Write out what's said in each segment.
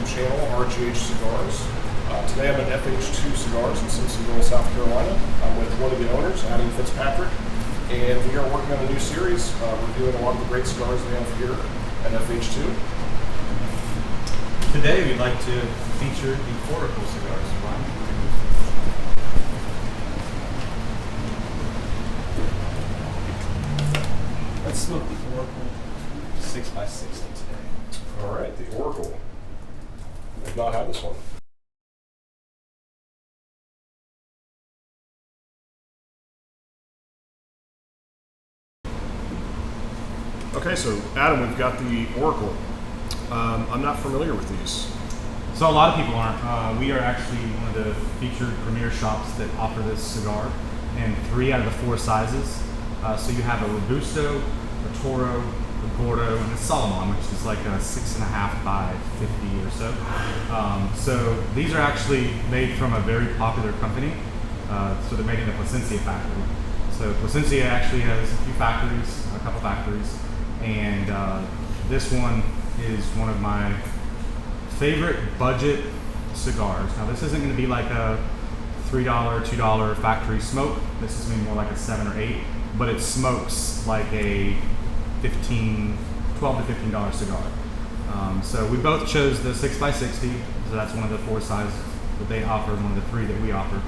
channel, RGH Cigars. Today I'm at FH2 Cigars in Cincinnati, South Carolina. I'm with one of the owners, Adam Fitzpatrick, and we are working on a new series, reviewing a lot of the great cigars they have here at FH2. Today we'd like to feature the Oracle cigars. Let's smoke the Oracle 6x60 today. All right, the Oracle. I've not had this one. Okay, so Adam, we've got the Oracle. I'm not familiar with these. So a lot of people aren't. We are actually one of the featured premier shops that offer this cigar in 3 out of the 4 sizes. So you have a Robusto, a Toro, a Gordo, and a Solomon, which is like a 6.5 by 50 or so. So these are actually made from a very popular company. So they're made in the Plasencia factory. So Plasencia actually has a few factories, a couple factories, and this one is one of my favorite budget cigars. Now this isn't going to be like a $3, $2 factory smoke. This is going to be more like a 7 or 8, but it smokes like a $12 to $15 cigar. So we both chose the 6x60, so that's one of the 4 sizes that they offer, one of the 3 that we offer.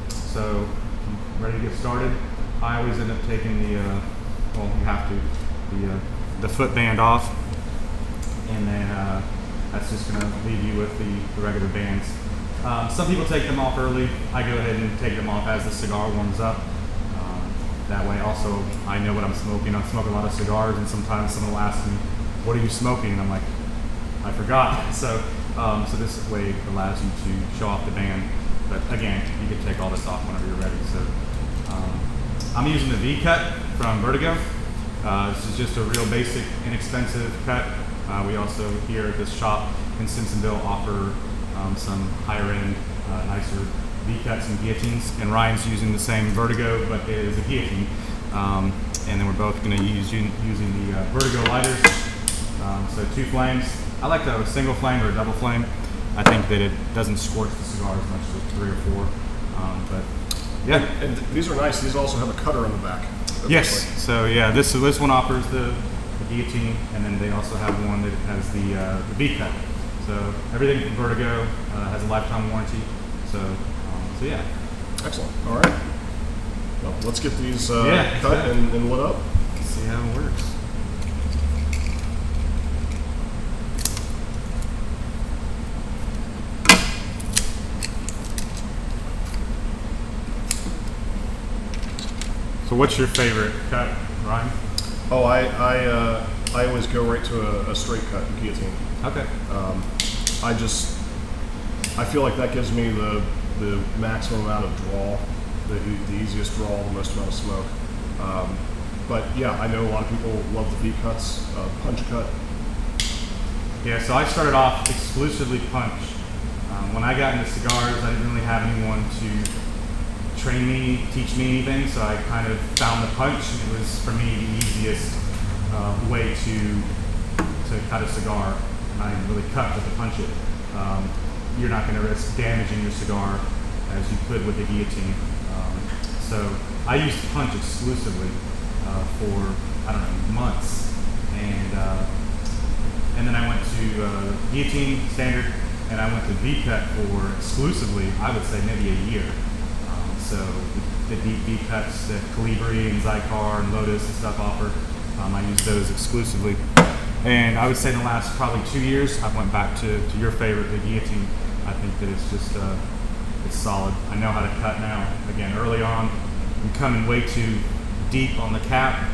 So ready to get started. I always end up taking the, well, you have to, the foot band off, and then that's just going to leave you with the regular bands. Some people take them off early. I go ahead and take them off as the cigar warms up. That way also I know what I'm smoking. I smoke a lot of cigars, and sometimes someone will ask me, what are you smoking? And I'm like, I forgot. So this way allows you to show off the band. But again, you can take all this off whenever you're ready. So I'm using the V cut from Vertigo. This is just a real basic, inexpensive cut. We also here at this shop in Simpsonville offer some higher end, nicer V-cuts and guillotines, and Ryan's using the same Vertigo, but it is a guillotine. And then we're both going to use using the Vertigo lighters. So 2 flames. I like to have a single flame or a double flame. I think that it doesn't scorch the cigar as much as 3 or 4. But yeah, and these are nice. These also have a cutter on the back. Yes. So yeah, this one offers the guillotine, and then they also have one that has the V-cut. So everything from Vertigo has a lifetime warranty. So yeah. Excellent. All right. Well, let's get these cut and lit up. Let's see how it works. So what's your favorite cut, Ryan? Oh, I always go right to a straight cut and guillotine. Okay. I feel like that gives me the maximum amount of draw, the easiest draw, the most amount of smoke. But yeah, I know a lot of people love the V cuts, punch cut. Yeah, so I started off exclusively punch. When I got into cigars, I didn't really have anyone to train me, teach me anything, so I kind of found the punch, and it was for me the easiest way to cut a cigar. And I really cut with the punch it. You're not going to risk damaging your cigar as you could with the guillotine. So I used to punch exclusively for, I don't know, months. And then I went to guillotine standard, and I went to V-cut for exclusively, I would say maybe a year. So the deep V-cuts that Calibri and Cigar and Lotus and stuff offer, I used those exclusively. And I would say in the last probably 2 years, I went back to your favorite, the guillotine. I think that it's just, it's solid. I know how to cut now. Again, early on, you come in way too deep on the cap,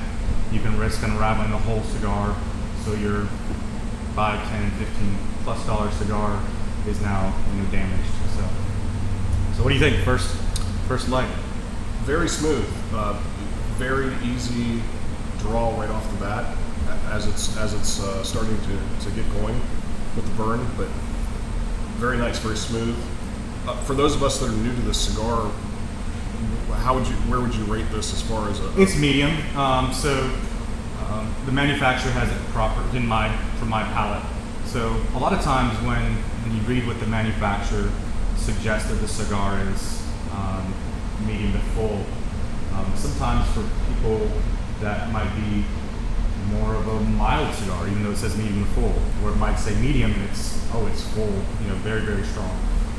you can risk unraveling the whole cigar. So your $5, $10, $15+ cigar is now damaged. So what do you think? First light? Very smooth, very easy draw right off the bat. As it's starting to get going with the burn, but very nice, very smooth. For those of us that are new to this cigar, where would you rate this as far as It's medium. The manufacturer has it proper for my palate. So a lot of times when you read what the manufacturer suggested the cigar is, medium to full, sometimes for people that might be more of a mild cigar, even though it says medium to full, or it might say medium and it's full, very, very strong.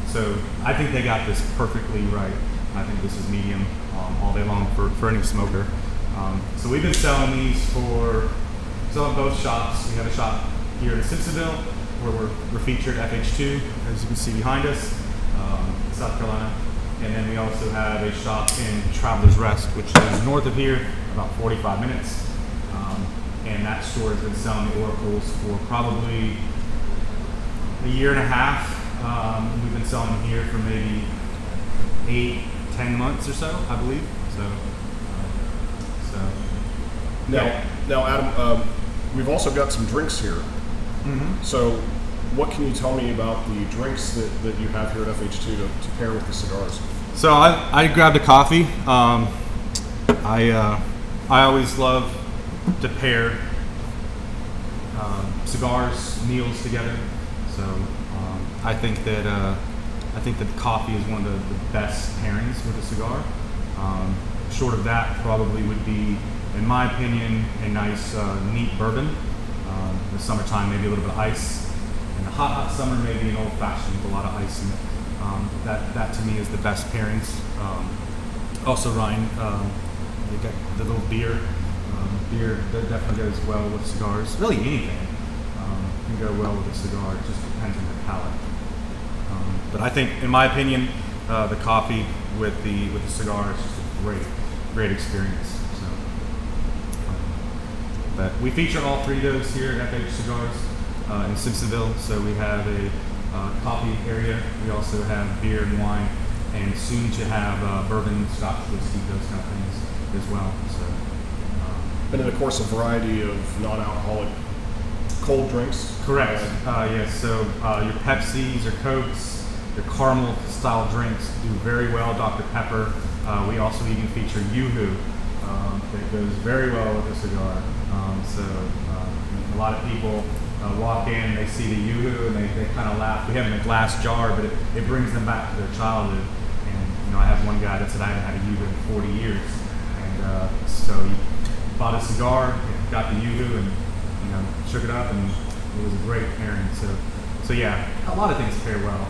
So I think they got this perfectly right. I think this is medium all day long for any smoker. So we've been selling these selling both shops. We have a shop here in Simpsonville where we're featured FH2, as you can see behind us, South Carolina. And then we also have a shop in Travelers Rest, which is north of here, about 45 minutes. And that store has been selling the Oracles for probably a year and a half. We've been selling them here for maybe 8-10 months or so, I believe. Now, Adam, we've also got some drinks here. Mm-hmm. So, what can you tell me about the drinks that you have here at FH2 to pair with the cigars? So I grabbed a coffee. I always love to pair cigars, meals together. So I think that coffee is one of the best pairings with a cigar. Short of that, probably would be, in my opinion, a nice neat bourbon. In the summertime, maybe a little bit of ice. In the hot summer, maybe an old fashioned with a lot of ice in it. That to me is the best pairings. Also, Ryan, you got the little beer. Beer that definitely goes well with cigars. Really anything can go well with a cigar. It just depends on your palate. But I think, in my opinion, the coffee with the cigar is just a great experience. So, but we feature all three of those here at FH Cigars in Simpsonville. So we have a coffee area. We also have beer and wine, and soon to have bourbon, Scotch whiskey, those kind of things as well. So. And then, of course, a variety of non-alcoholic cold drinks. Correct. Yes. So your Pepsis, your Cokes, your caramel style drinks do very well. Dr. Pepper. We also even feature Yoo-Hoo. That goes very well with a cigar. So a lot of people walk in, they see the Yoo-Hoo, and they kind of laugh. We have it in a glass jar, but it brings them back to their childhood. And I have one guy that said I haven't had a Yoo-Hoo in 40 years, and so he bought a cigar, got the Yoo-Hoo, and shook it up, and it was a great pairing. So yeah, a lot of things pair well.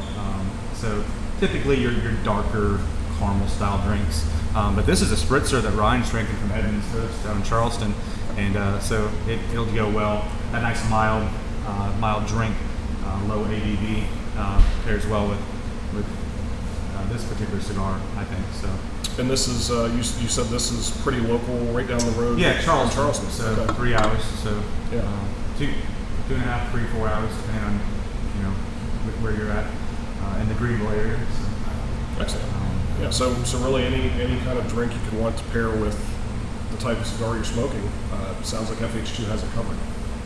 So typically your darker caramel style drinks, but this is a spritzer that Ryan's drinking from Edmonds Toast down in Charleston, and so it'll go well. That nice mild drink, low ABV, pairs well with this particular cigar, I think. So. And this is, you said this is pretty local, right down the road? Yeah, Charleston. So okay. 3 hours. So yeah. 2.5, 3, 4 hours, depending on where you're at in the Greenville area. So. Excellent. Yeah. So really, any kind of drink you could want to pair with the type of cigar you're smoking, sounds like FH2 has it covered.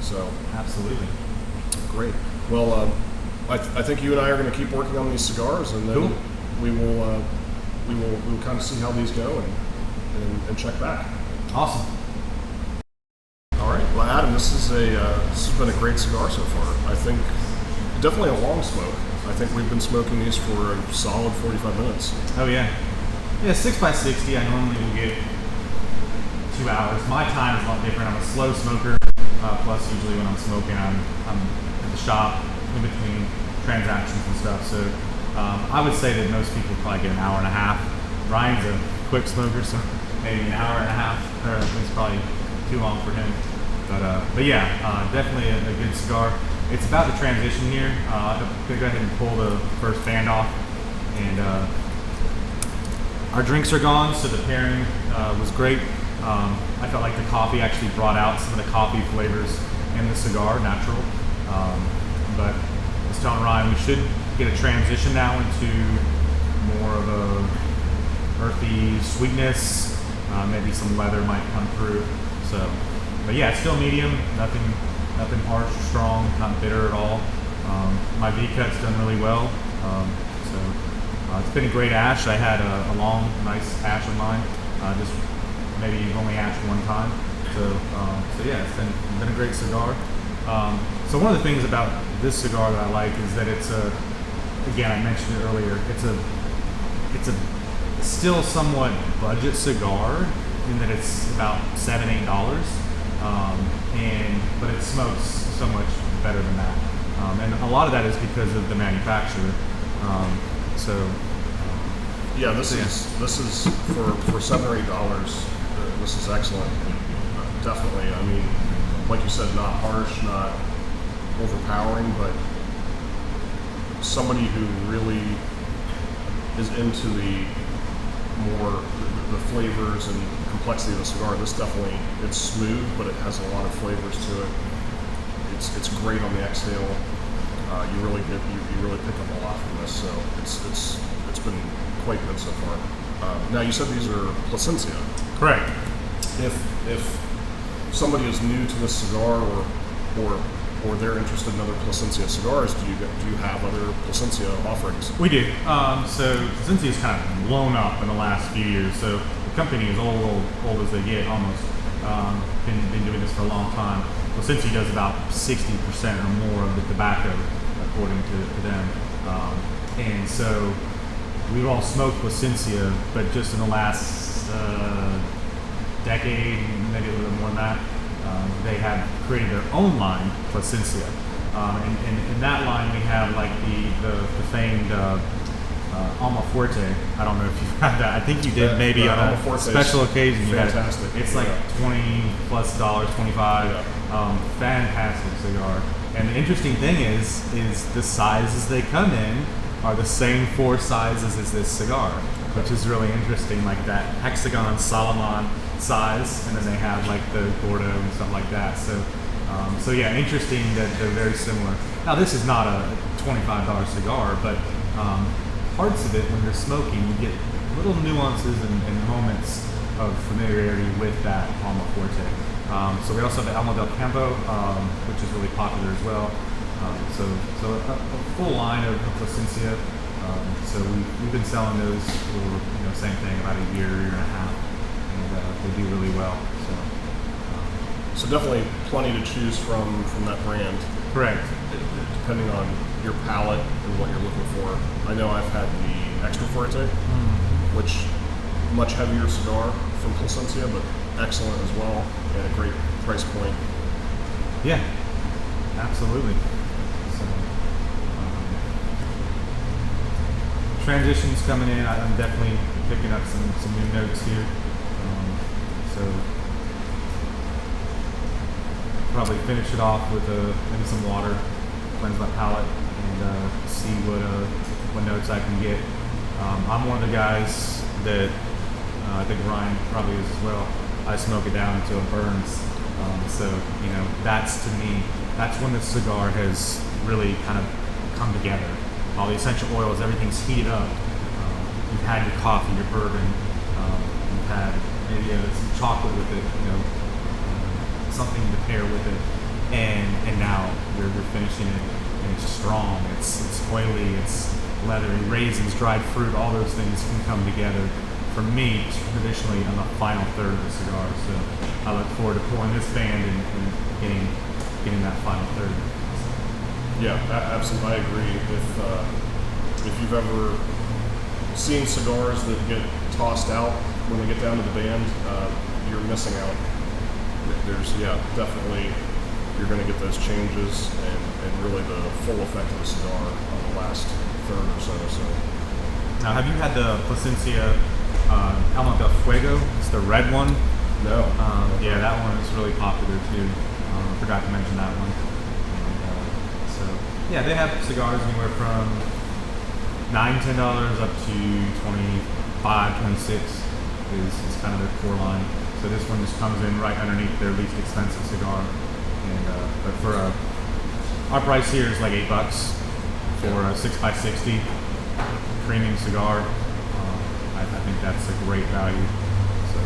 So absolutely. Great. Well, I think you and I are going to keep working on these cigars, and then cool. we will kind of see how these go and check back. Awesome. All right. Well, Adam, this has been a great cigar so far. I think definitely a long smoke. I think we've been smoking these for a solid 45 minutes. Oh yeah. Yeah, 6x60. I normally will get 2 hours. My time is a lot different. I'm a slow smoker. Plus, usually when I'm smoking, I'm at the shop in between transactions and stuff. So I would say that most people probably get an hour and a half. Ryan's a quick smoker, so maybe an hour and a half, or it's probably too long for him. But yeah, definitely a good cigar. It's about the transition here. I'm gonna go ahead and pull the first band off, and our drinks are gone, so the pairing was great. I felt like the coffee actually brought out some of the coffee flavors in the cigar, natural. But I was telling Ryan we should get a transition now into more of a earthy sweetness. Maybe some leather might come through. So, but yeah, it's still medium. Nothing harsh or strong. Not bitter at all. My V-cut's done really well. So it's been a great ash. I had a long, nice ash of mine. Just maybe only ashed one time. So yeah, it's been a great cigar. So one of the things about this cigar that I like is that it's a, again, I mentioned it earlier, it's a still somewhat budget cigar in that it's about $7-8, but it smokes so much better than that, and a lot of that is because of the manufacturer. Yeah, this is for $7 or $8. This is excellent. Definitely. I mean, like you said, not harsh, not overpowering, but somebody who really is into the flavors and complexity of the cigar. This definitely, it's smooth, but it has a lot of flavors to it. It's great on the exhale. You really pick up a lot from this. So it's been quite good so far. Now you said these are Plasencia. Correct. If somebody is new to this cigar, or they're interested in other Plasencia cigars, do you have other Plasencia offerings? We do. So Plasencia has kind of blown up in the last few years. So the company is old as they get, almost. Been doing this for a long time. Plasencia does about 60% or more of the tobacco, according to them. And so we've all smoked Plasencia, but just in the last decade, maybe a little bit more than that, they have created their own line, Plasencia. And in that line we have like the famed Alma Fuerte. I don't know if you've had that. I think you did, maybe on a special occasion. Fantastic. It's like $20+, $25. Fantastic cigar. And the interesting thing is the sizes they come in are the same 4 sizes as this cigar, which is really interesting, like that hexagon Salomon size, and then they have like the Gordo and stuff like that. So yeah, interesting that they're very similar. Now this is not a $25 cigar, but parts of it when you're smoking, you get little nuances and moments of familiarity with that Alma Fuerte. So we also have the Alma del Campo, which is really popular as well. So a full line of Plasencia. So we've been selling those for, same thing, about a year and a half, and they do really well. So definitely plenty to choose from that brand. Correct. Depending on your palate and what you're looking for. I know I've had the Extra Fuerte, which much heavier cigar from Plasencia, but excellent as well, and a great price point. Yeah, absolutely. So, transitions coming in. I'm definitely picking up some new notes here. So probably finish it off with maybe some water, cleanse my palate, and see what notes I can get. I'm one of the guys that I think Ryan probably is as well. I smoke it down until it burns. So that's, to me, that's when the cigar has really kind of come together. All the essential oils, everything's heated up. You've had your coffee, your bourbon. You've had maybe some chocolate with it. Something to pair with it, and now you're finishing it, and it's strong, it's oily, it's leathery, raisins, dried fruit, all those things can come together for me traditionally on the final third of the cigar. So I look forward to pouring this band and getting that final third. Yeah, absolutely, I agree. If you've ever seen cigars that get tossed out when they get down to the band, you're missing out. Definitely you're going to get those changes and really the full effect of the cigar on the last third or so. Now, have you had the Plasencia Alma del Fuego? It's the red one. No. Yeah, that one is really popular too. I forgot to mention that one. Yeah, they have cigars anywhere from $9-10 up to $25-26 is kind of their core line. So this one just comes in right underneath their least expensive cigar, and but for our price here is like $8 for a 6x60 premium cigar. I think that's a great value. So.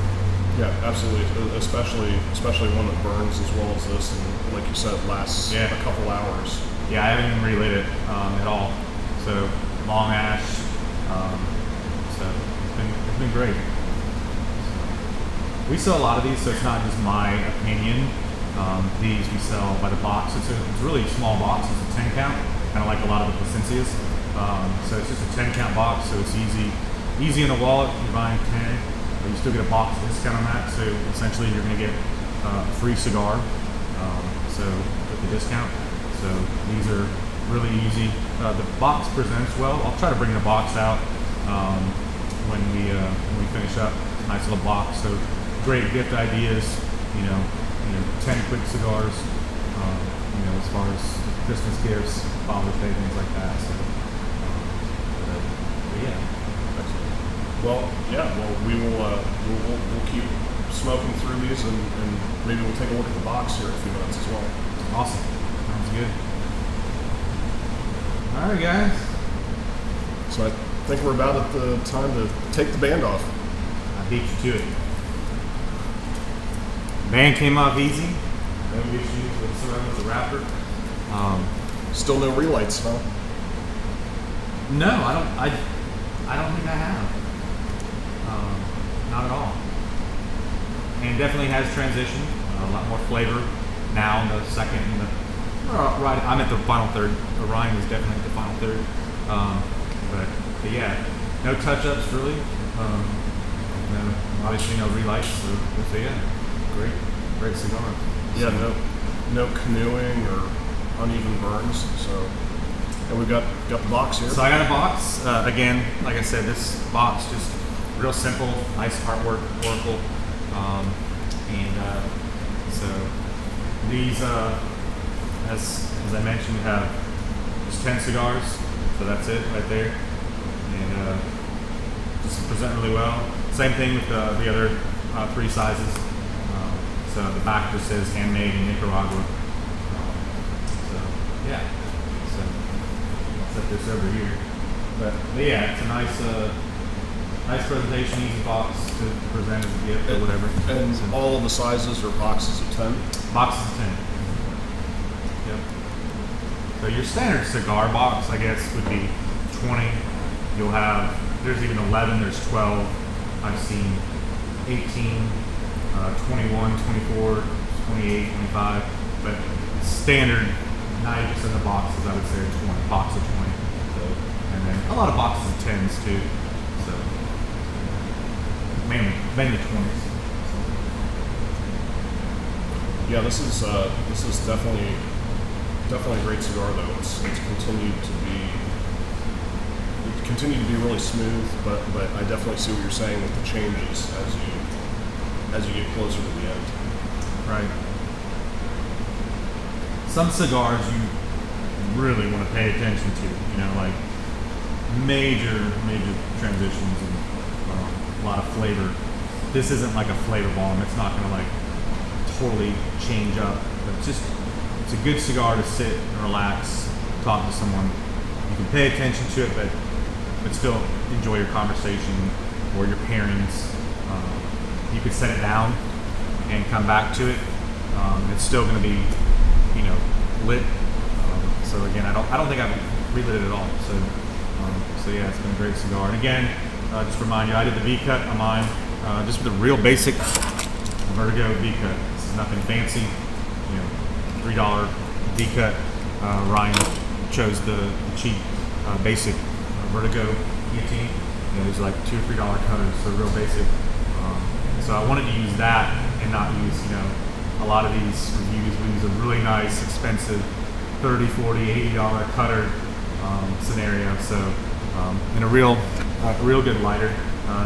Yeah, absolutely, especially one that burns as well as this, and like you said, lasts a couple hours. Yeah, I haven't even relit it at all. So long ash. So it's been great. We sell a lot of these, so it's not just my opinion, These we sell by the box. It's a really small box. It's a 10 count, kind of like a lot of the Plasencias. So it's just a 10 count box, so it's easy in the wallet. You're buying 10, but you still get a box discount on that. So essentially, you're going to get a free cigar. So with the discount. So these are really easy. The box presents well. I'll try to bring the box out when we finish up. Nice little box. So great gift ideas. 10 quick cigars. As far as Christmas gifts, Father's Day, things like that. So, but yeah. Well, we'll keep smoking through these, and maybe we'll take a look at the box here in a few minutes as well. Awesome. Sounds good. All right, guys. So I think we're about at the time to take the band off. I beat you to it. Band came off easy. No issues whatsoever with the wrapper. Still no relights, huh? No, I don't think I have. Not at all. And definitely has transition. A lot more flavor now in the second and right. I'm at the final third. Orion is definitely at the final third. But yeah, no touch-ups really. Obviously no relights. So yeah, great cigar. Yeah, no canoeing or uneven burns. So, and we've got the box here. So I got a box. Again, like I said, this box just real simple, nice artwork, oracle, and so these, as I mentioned, we have just 10 cigars. So that's it right there, and just present really well. Same thing with the other 3 sizes. So the back just says handmade in Nicaragua. So yeah, so I'll set this over here. But yeah, it's a nice presentation, easy box to present as a gift or whatever. And so, all of the sizes are boxes of 10? Boxes of 10. Yep. So your standard cigar box, I guess, would be 20. You'll have, there's even 11, there's 12. I've seen 18. 21, 24, 28, 25, but standard 90% of the boxes I would say are 20, box of 20. So, and then a lot of boxes of 10s too. So mainly 20s. Yeah, this is definitely a great cigar though. It's continued to be really smooth, but I definitely see what you're saying with the changes as you get closer to the end. Right. Some cigars you really want to pay attention to, like major transitions and a lot of flavor. This isn't like a flavor bomb. It's not going to like totally change up. But it's a good cigar to sit and relax, talk to someone. You can pay attention to it, but still enjoy your conversation or your pairings. You could set it down and come back to it. It's still going to be, lit. So again, I don't think I've relit it at all. So yeah, it's been a great cigar. And again, just remind you, I did the V cut on mine, just with a real basic Vertigo V cut. This is nothing fancy. $3 V cut. Ryan chose the cheap basic Vertigo guillotine. These are like $2 or $3 cutters, so real basic. So I wanted to use that and not use, a lot of these reviews. We use a really nice, expensive $30, $40, $80 cutter scenario. So and a real good lighter.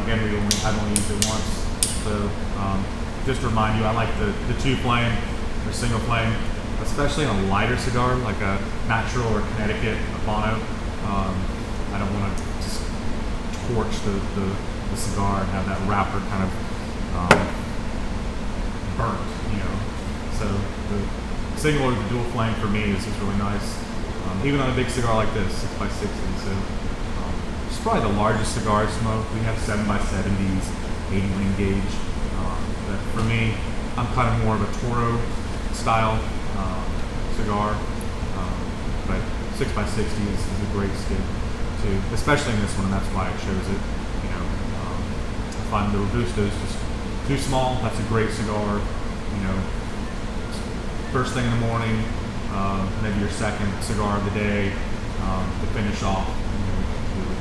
Again, I've only used it once. So just to remind you, I like the 2-flame or single flame, especially on a lighter cigar like a Natural or Connecticut Habano. I don't want to just torch the cigar and have that wrapper kind of burnt, So the single or the dual flame for me is really nice, even on a big cigar like this, 6x60. So it's probably the largest cigar I smoke. We have 7x70s, 80 ring gauge. But for me, I'm kind of more of a Toro style cigar, but 6x60 is a great stick too, especially in this one, and that's why I chose it. I find the Robusto is just too small. That's a great cigar. first thing in the morning, maybe your second cigar of the day to finish off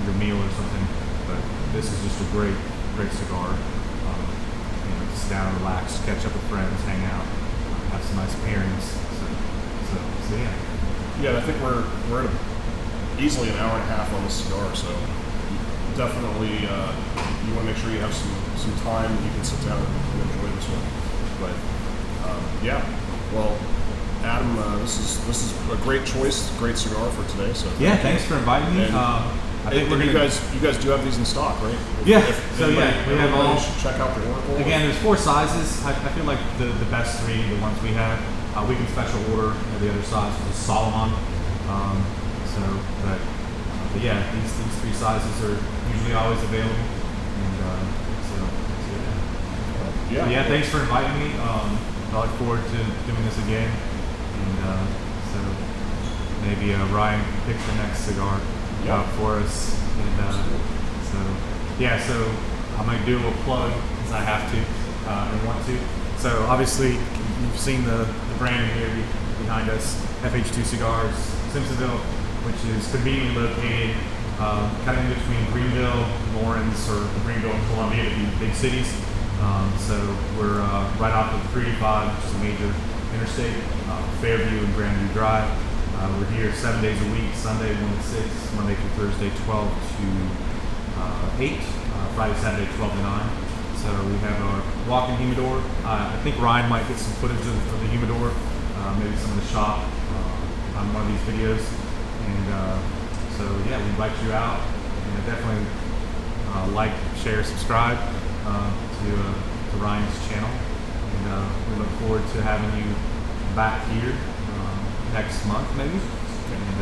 your meal or something. But this is just a great cigar. Just down, relax, catch up with friends, hang out, have some nice pairings. So yeah. Yeah, I think we're at easily an hour and a half on this cigar, so definitely you want to make sure you have some time that you can sit down and enjoy this one. But yeah, well, Adam, this is a great choice, great cigar for today. So yeah, thanks for inviting me. I think you guys do have these in stock, right? Yeah. We have all. Should check out the Oracle. Again, there's 4 sizes. I feel like the best 3, the ones we have, we can special order. The other size is a Solomon. But yeah, these 3 sizes are usually always available. And yeah. Thanks for inviting me. I look forward to doing this again. And so maybe Ryan picks the next cigar out for us. And so I'm gonna do a little plug because I have to and want to. So obviously you've seen the brand here behind us, FH2 Cigars, Simpsonville, which is conveniently located kind of in between Greenville, Lawrence, or Greenville and Columbia, the big cities. So we're right off of 385, which is a major interstate, Fairview and Grandview Drive. We're here 7 days a week, Sunday 1 to 6, Monday through Thursday 12 to 8, Friday, Saturday 12 to 9. So we have our walk-in humidor. I think Ryan might get some footage of the humidor, maybe some of the shop on one of these videos. And so yeah, we invite you out, and definitely like, share, subscribe to Ryan's channel. And we look forward to having you back here next month maybe, and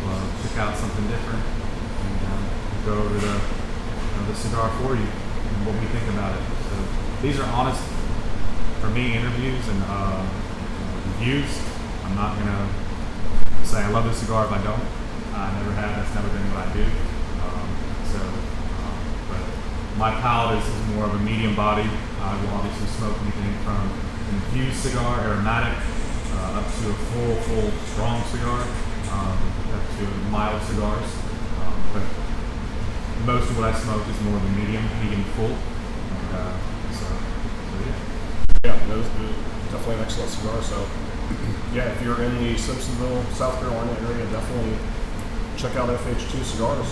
we'll check out something different and go over the cigar for you and what we think about it. So these are honest, for me, interviews and reviews. I'm not gonna say I love this cigar if I don't. I never have. That's never been what I do. But my palate is more of a medium body. I will obviously smoke anything from an infused cigar, aromatic, up to a full strong cigar, up to mild cigars. But most of what I smoke is more of a medium full. And, so yeah. Yeah, that was definitely an excellent cigar. So yeah, if you're in the Simpsonville, South Carolina area, definitely check out FH2 Cigars.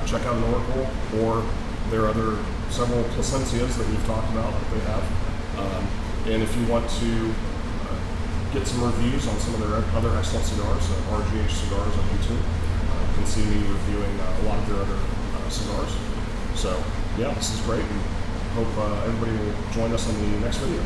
Check out an Oracle, or there are several Plasencias that we've talked about that they have. And if you want to get some reviews on some of their other excellent cigars, RGH Cigars on YouTube, you can see me reviewing a lot of their other cigars. So yeah, this is great, and hope everybody will join us on the next video.